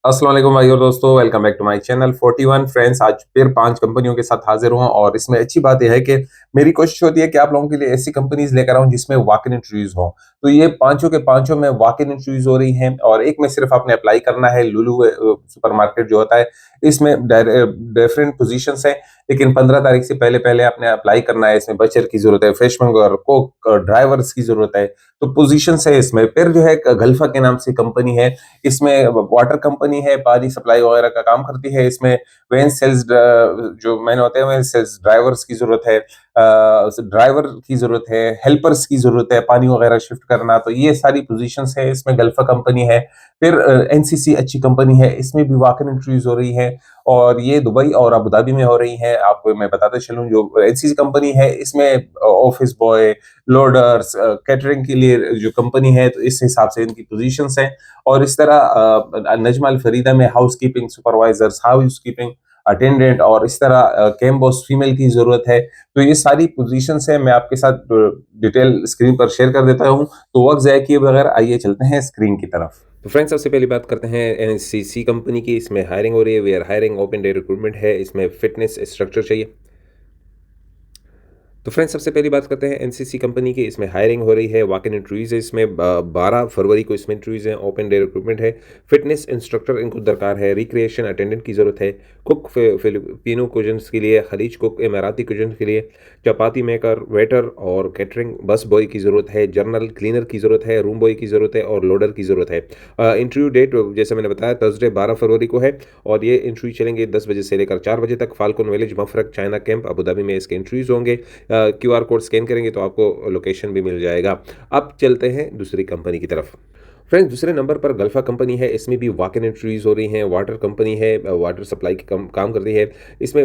अस्सलाम वालेकुम भाई और दोस्तों, welcome back to my channel 41 friends. आज फिर 5 कंपनियों के साथ हाजिर हूँ और इसमें अच्छी बात यह है कि मेरी कोशिश होती है कि आप लोगों के लिए ऐसी कंपनीज लेकर आऊँ जिसमें वॉक इन इंटरव्यूज हो। तो ये पांचों के पांचों में वॉक इन इंटरव्यूज हो रही हैं और एक में सिर्फ आपने अप्लाई करना है। लुलु सुपरमार्केट जो होता है, इसमें डिफरेंट पोजीशंस हैं, लेकिन 15 तारीख से पहले पहले आपने अप्लाई करना है। इसमें बचर की जरूरत है, फ्रेशमैन और कोक ड्राइवर्स की जरूरत है। तो पोजीशंस है इसमें। फिर जो है गल्फा के नाम से कंपनी है, इसमें वाटर कंपनी है, पानी सप्लाई वगैरह का काम करती है। इसमें वैन सेल्स जो मैन होते हैं, वैन सेल्स ड्राइवर्स की जरूरत है, ड्राइवर की जरूरत है, हेल्पर्स की जरूरत है, पानी वगैरह शिफ्ट करना। तो ये सारी पोजीशंस है, इसमें गल्फा कंपनी है। फिर एनसीसी अच्छी कंपनी है, इसमें भी वॉक इन इंटरव्यूज हो रही है और ये दुबई और अबू धाबी में हो रही है। आपको मैं बताते चलूं, जो एनसीसी कंपनी है इसमें ऑफिस बॉय, लोडर्स, कैटरिंग के लिए जो कंपनी है, तो इस हिसाब से इनकी पोजीशंस हैं। और इस तरह नजमा अल फरीदा में house keeping supervisors, house keeping attendant, और इस तरह कैम्बोस फीमेल की जरूरत है। तो ये सारी पोजीशंस है, मैं आपके साथ डिटेल स्क्रीन पर शेयर कर देता हूँ। तो वक्त ज़ाया किए बगैर आइए चलते हैं स्क्रीन की तरफ। तो फ्रेंड्स, सबसे पहली बात करते हैं एनसीसी कंपनी की। इसमें हायरिंग हो रही है, we are hiring, open day recruitment है। इसमें फिटनेस स्ट्रक्चर चाहिए। तो फ्रेंड्स, सबसे पहली बात करते हैं एनसीसी कंपनी की। इसमें हायरिंग हो रही है, वॉक इन इंटरव्यूज़ है। इसमें 12 फरवरी को इसमें इंटरव्यूज़ हैं, ओपन डे रिक्रूटमेंट है। फिटनेस इंस्ट्रक्टर इनको दरकार है, रिक्रिएशन अटेंडेंट की ज़रूरत है, कुक फिलिपिनो कुजन्स के लिए, खलीज कुक इमाराती कुजन्स के लिए, चपाती मेकर, वेटर और कैटरिंग बस बॉय की ज़रूरत है, जर्नल क्लीनर की ज़रूरत है, रूम बॉय की ज़रूरत है और लोडर की ज़रूरत है। इंटरव्यू डेट जैसे मैंने बताया थर्सडे 12 फरवरी को है और ये इंटरव्यू चलेंगे 10 बजे से लेकर 4 बजे तक। Falcon Village Mafraq China Camp Abu Dhabi में इसके इंटरव्यूज़ होंगे। क्यूआर कोड स्कैन करेंगे तो आपको लोकेशन भी मिल जाएगा। अब चलते हैं दूसरी कंपनी की तरफ। फ्रेंड्स, दूसरे नंबर पर गल्फा कंपनी है। इसमें भी वॉक इन इंटरव्यूज़ हो रही हैं। वाटर कंपनी है, वाटर सप्लाई की काम करती है। इसमें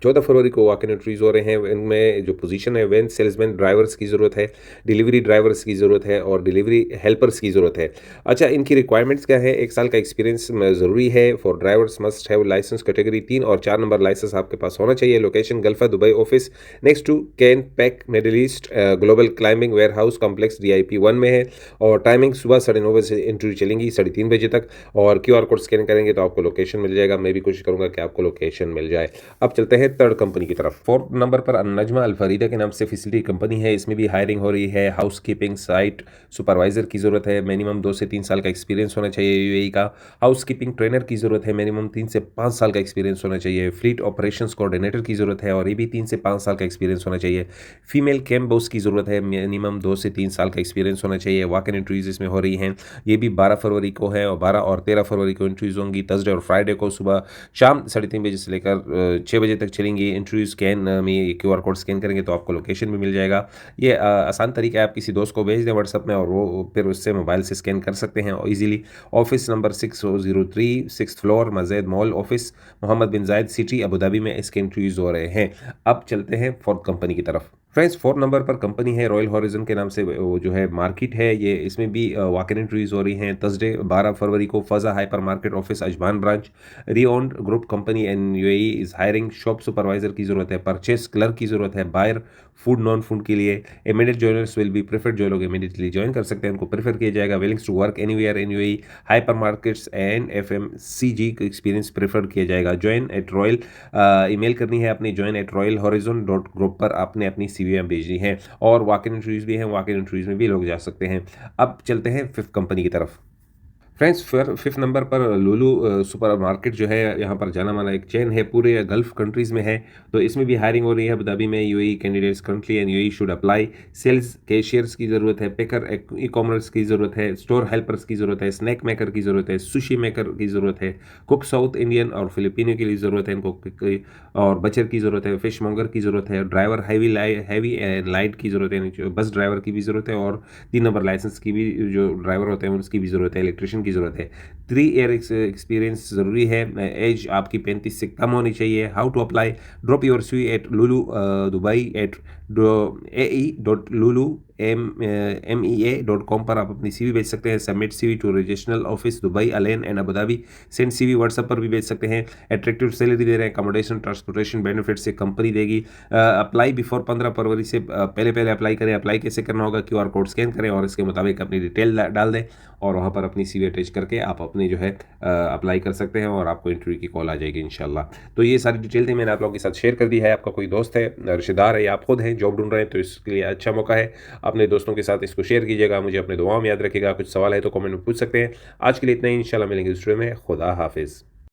14 फरवरी को वॉक इन इंटरव्यूज़ हो रहे हैं। इनमें जो पोजीशन है, वैन सेल्समैन ड्राइवर्स की ज़रूरत है, डिलीवरी ड्राइवर्स की ज़रूरत है और डिलीवरी हेल्पर्स की ज़रूरत है। अच्छा, इनकी रिक्वायरमेंट्स क्या है? 1 साल का एक्सपीरियंस ज़रूरी है। For drivers must have licence category 3 और 4 नंबर लाइसेंस आपके पास होना चाहिए। लोकेशन गल्फा Dubai office next to can pack middle east global climbing warehouse complex DIP 1 में है। और टाइमिंग सुबह 9:30 बजे से इंटरव्यू चलेंगी 3:30 बजे तक। और क्यूआर कोड स्कैन करेंगे तो आपको लोकेशन मिल जाएगा। मैं भी कोशिश करूंगा कि आपको लोकेशन मिल जाए। अब चलते हैं थर्ड कंपनी की तरफ। फोर्थ नंबर पर नजमा अल फरीदा के नाम से फैसिलिटी कंपनी है। इसमें भी हायरिंग हो रही है। हाउस कीपिंग साइट सुपरवाइजर की जरूरत है, मिनिमम 2 से 3 साल का एक्सपीरियंस होना चाहिए UAE का। हाउस कीपिंग ट्रेनर की जरूरत है, मिनिमम 3 से 5 साल का एक्सपीरियंस होना चाहिए। फ्लीट ऑपरेशंस कोऑर्डिनेटर की जरूरत है और ये भी 3 से 5 साल का एक्सपीरियंस होना चाहिए। फीमेल कैम्प बॉस की जरूरत है, मिनिमम 2 से 3 साल का एक्सपीरियंस होना चाहिए। वॉक इन इंटरव्यूज इसमें हो रही हैं। ये भी 12 फरवरी को है और 12 और 13 फरवरी को इंटरव्यूज होंगी। थर्सडे और फ्राइडे को सुबह शाम 3:30 बजे से लेकर 6 बजे तक चलेंगी। इंटरव्यू स्कैन में क्यूआर कोड स्कैन करेंगे तो आपको लोकेशन भी मिल जाएगा। ये आसान तरीका है, आप किसी दोस्त को भेज दें व्हाट्सअप में और वो फिर उससे मोबाइल से स्कैन कर सकते हैं easily. Office number 603 six floor मज़ीद मॉल ऑफिस मोहम्मद बिन जायद सिटी अबू धाबी में इसके इंटरव्यूज हो रहे हैं। अब चलते हैं फोर्थ कंपनी की तरफ। फ्रेंड्स, 4 नंबर पर कंपनी है रॉयल हॉरिजन के नाम से, वो जो है मार्केट है ये। इसमें भी वॉक इन इंटरव्यूज हो रही हैं। थर्सडे 12 फरवरी को फजा hypermarket office Ajman branch. Renowned group company in UAE is hiring. Shop supervisor की जरूरत है, परचेस क्लर्क की जरूरत है, बायर फूड नॉन फूड के लिए। Immediate joiners will be preferred, जो लोग इमीडिएटली ज्वाइन कर सकते हैं उनको प्रेफर किया जाएगा। Willing to work anywhere in UAE hypermarkets and FMCG का एक्सपीरियंस प्रेफर किया जाएगा। ज्वाइन एट रॉयल, ईमेल करनी है अपनी join@royalhorizon.group पर आपने अपनी CV भेजनी है। और वॉक इन इंटरव्यूज भी हैं, वॉक इन इंटरव्यूज में भी लोग जा सकते हैं। अब चलते हैं फिफ्थ कंपनी की तरफ। फ्रेंड्स, फिर फिफ्थ नंबर पर लुलु सुपर मार्केट जो है, यहाँ पर जाना माना एक चेन है, पूरे गल्फ कंट्रीज़ में है। तो इसमें भी हायरिंग हो रही है अबू धाबी में। UAE candidates currently and UAE should apply. Sales cashiers की ज़रूरत है, पेकर ई-कॉमर्स की ज़रूरत है, स्टोर हेल्पर्स की ज़रूरत है, स्नैक मेकर की ज़रूरत है, सुशी मेकर की ज़रूरत है, कुक साउथ इंडियन और फिलिपिनो के लिए ज़रूरत है इनको, और बचर की ज़रूरत है, फिश मॉन्गर की ज़रूरत है, ड्राइवर हैवी एंड लाइट की ज़रूरत है, बस ड्राइवर की भी ज़रूरत है और 3 नंबर लाइसेंस की भी, जो ड्राइवर होते हैं उसकी भी ज़रूरत है, इलेक्ट्रिशियन की ज़रूरत है। 3 ईयर एक्सपीरियंस ज़रूरी है। एज आपकी 35 से कम होनी चाहिए। How to apply? Drop your CV at Lulu Dubai at AE.lulu MEA.com पर आप अपनी CV भेज सकते हैं। Submit CV to regional office Dubai, Al Ain and Abu Dhabi. Send CV WhatsApp पर भी भेज सकते हैं। अट्रैक्टिव सैलरी दे रहे हैं, अकोमोडेशन, ट्रांसपोर्टेशन बेनिफिट से कंपनी देगी। अप्लाई बिफोर 15 फरवरी से पहले पहले अप्लाई करें। अप्लाई कैसे करना होगा, QR कोड स्कैन करें और इसके मुताबिक अपनी डिटेल डाल दें और वहाँ पर अपनी CV अटैच करके आप अपनी जो है अप्लाई कर सकते हैं और आपको इंटरव्यू की कॉल आ जाएगी इंशाल्लाह। तो ये सारी डिटेल थी मैंने आप लोगों के साथ शेयर कर दी है। आपका कोई दोस्त है, रिश्तेदार है या आप खुद हैं जॉब ढूंढ रहे हैं, तो इसके लिए अच्छा मौका है। अपने दोस्तों के साथ इसको शेयर कीजिएगा। मुझे अपने दुआओं में याद रखिएगा। कुछ सवाल है तो कमेंट में पूछ सकते हैं। आज के लिए इतना ही, इंशाल्लाह मिलेंगे दूसरे में। खुदा हाफिज़।